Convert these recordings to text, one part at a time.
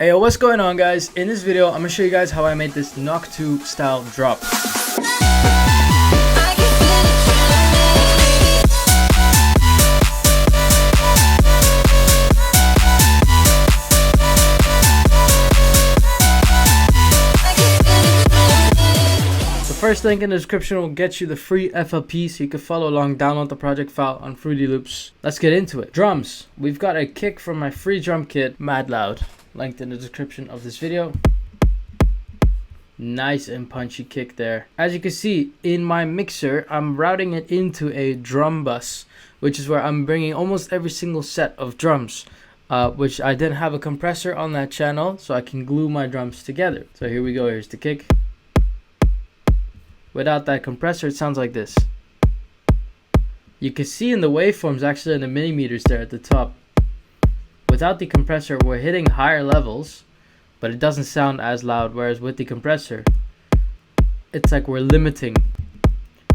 Hey, yo, what's going on, guys? In this video, I'm gonna show you guys how I made this KNOCK2 style drop. The first link in the description will get you the free FLP so you can follow along, download the project file on Fruity Loops. Let's get into it. Drums. We've got a kick from my free drum kit, Mad Loud. Linked in the description of this video. Nice and punchy kick there. As you can see in my mixer, I'm routing it into a drum bus, which is where I'm bringing almost every single set of drums, which I didn't have a compressor on that channel, so I can glue my drums together. So here we go. Here's the kick. Without that compressor, it sounds like this. You can see in the waveforms, actually in the millimeters there at the top. Without the compressor, we're hitting higher levels, but it doesn't sound as loud, whereas with the compressor, it's like we're limiting.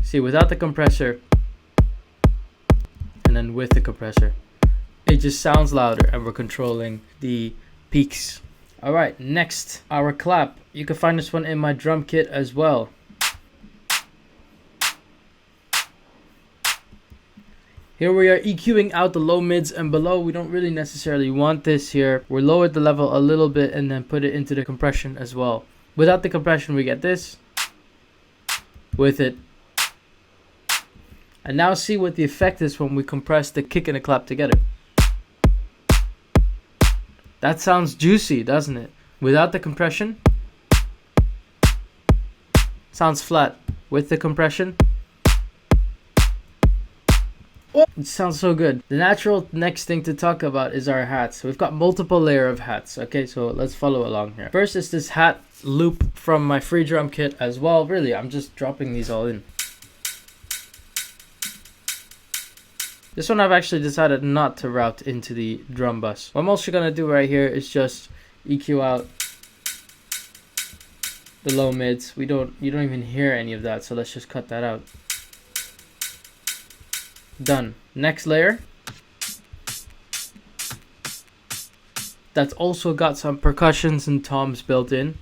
See, without the compressor, and then with the compressor, it just sounds louder, and we're controlling the peaks. Alright, next, our clap. You can find this one in my drum kit as well. Here we are EQing out the low, mids, and below. We don't really necessarily want this here. We lowered the level a little bit and then put it into the compression as well. Without the compression, we get this. With it. And now see what the effect is when we compress the kick and the clap together. That sounds juicy, doesn't it? Without the compression, sounds flat. With the compression, oh, it sounds so good. The natural next thing to talk about is our hats. We've got multiple layer of hats. Okay, so let's follow along here. First is this hat loop from my free drum kit as well. Really, I'm just dropping these all in. This one I've actually decided not to route into the drum bus. What I'm also gonna do right here is just EQ out the low mids. You don't even hear any of that, so let's just cut that out. Done. Next layer. That's also got some percussions and toms built in.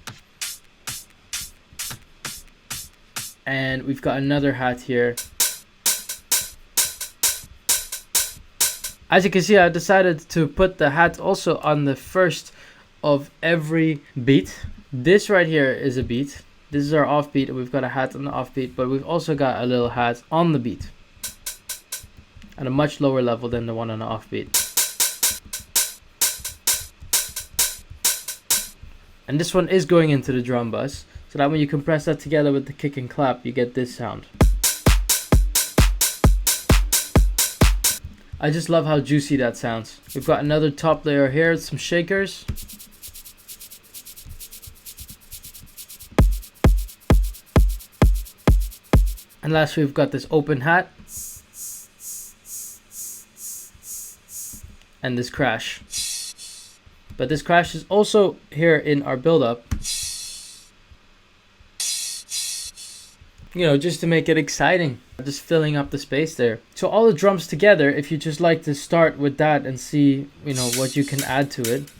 And we've got another hat here. As you can see, I decided to put the hat also on the first of every beat. This right here is a beat. This is our offbeat, and we've got a hat on the offbeat, but we've also got a little hat on the beat. At a much lower level than the one on the offbeat. And this one is going into the drum bus, so that when you compress that together with the kick and clap, you get this sound. I just love how juicy that sounds. We've got another top layer here, some shakers. And lastly, we've got this open hat. And this crash. But this crash is also here in our build-up. You know, just to make it exciting. Just filling up the space there. So all the drums together, if you just like to start with that and see, you know, what you can add to it.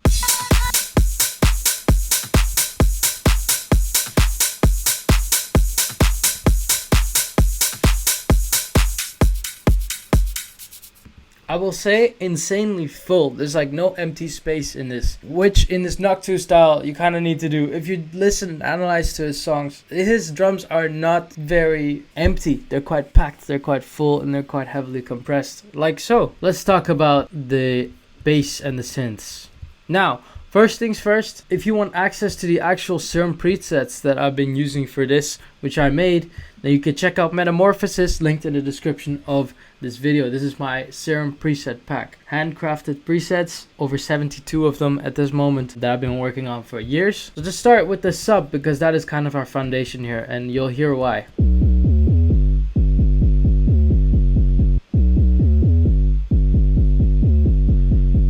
I will say insanely full. There's like no empty space in this, which in this KNOCK2 style you kind of need to do. If you listen and analyze to his songs, his drums are not very empty. They're quite packed, they're quite full, and they're quite heavily compressed, like so. Let's talk about the bass and the synths. Now, first things first, if you want access to the actual Serum presets that I've been using for this, which I made, then you can check out Metamorphosis, linked in the description of this video. This is my Serum preset pack. Handcrafted presets, over 72 of them at this moment that I've been working on for years. So just start with the sub, because that is kind of our foundation here, and you'll hear why.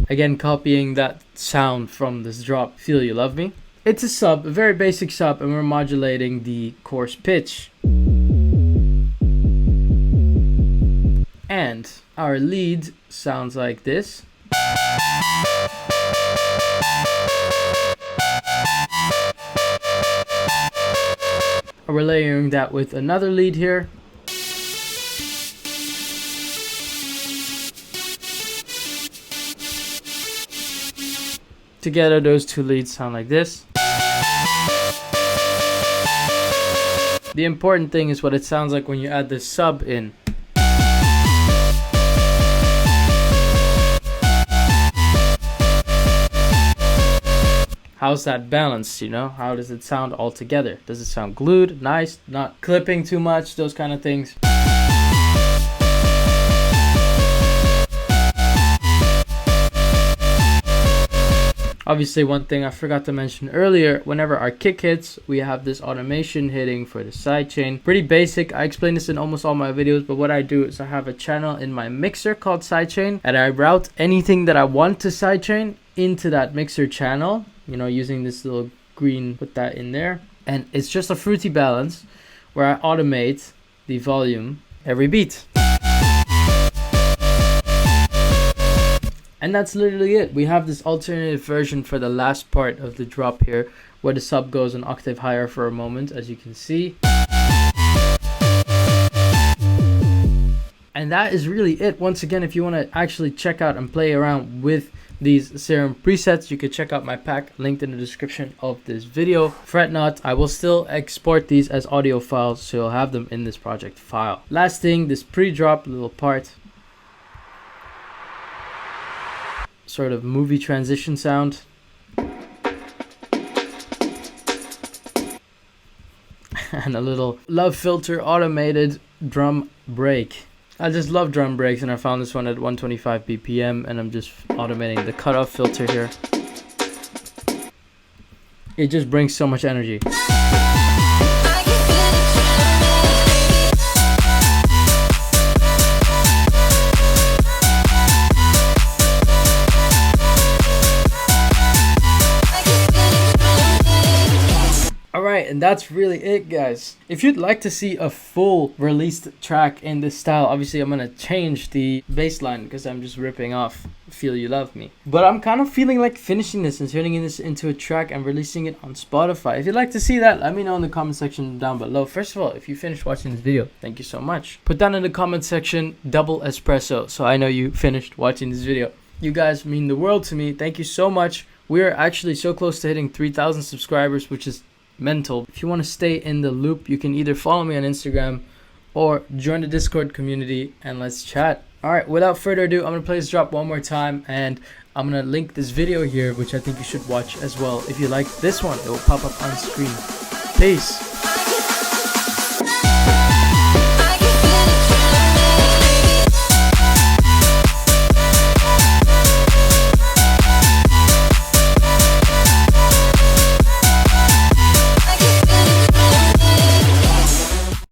Again, copying that sound from this drop, Feel You Love Me. It's a sub, a very basic sub, and we're modulating the coarse pitch. And our lead sounds like this. We're layering that with another lead here. Together, those two leads sound like this. The important thing is what it sounds like when you add the sub in. How's that balanced, you know? How does it sound all together? Does it sound glued, nice, not clipping too much, those kind of things. Obviously, one thing I forgot to mention earlier, whenever our kick hits, we have this automation hitting for the sidechain. Pretty basic. I explain this in almost all my videos, but what I do is I have a channel in my mixer called sidechain, and I route anything that I want to sidechain into that mixer channel, you know, using this little green, put that in there. And it's just a fruity balance where I automate the volume every beat. And that's literally it. We have this alternative version for the last part of the drop here, where the sub goes an octave higher for a moment, as you can see. And that is really it. Once again, if you want to actually check out and play around with these Serum presets, you can check out my pack linked in the description of this video. Fret not, I will still export these as audio files, so you'll have them in this project file. Last thing, this pre-drop little part. Sort of movie transition sound. And a little Love Filter automated drum break. I just love drum breaks, and I found this one at 125 BPM, and I'm just automating the cutoff filter here. It just brings so much energy. Alright, and that's really it, guys. If you'd like to see a full released track in this style, obviously I'm going to change the bass line because I'm just ripping off Feel You Love Me. But I'm kind of feeling like finishing this and turning this into a track and releasing it on Spotify. If you'd like to see that, let me know in the comment section down below. First of all, if you finished watching this video, thank you so much. Put down in the comment section, double espresso, so I know you finished watching this video. You guys mean the world to me. Thank you so much. We are actually so close to hitting 3,000 subscribers, which is mental. If you want to stay in the loop, you can either follow me on Instagram or join the Discord community and let's chat. Alright, without further ado, I'm going to play this drop one more time, and I'm going to link this video here, which I think you should watch as well. If you like this one, it will pop up on screen. Peace.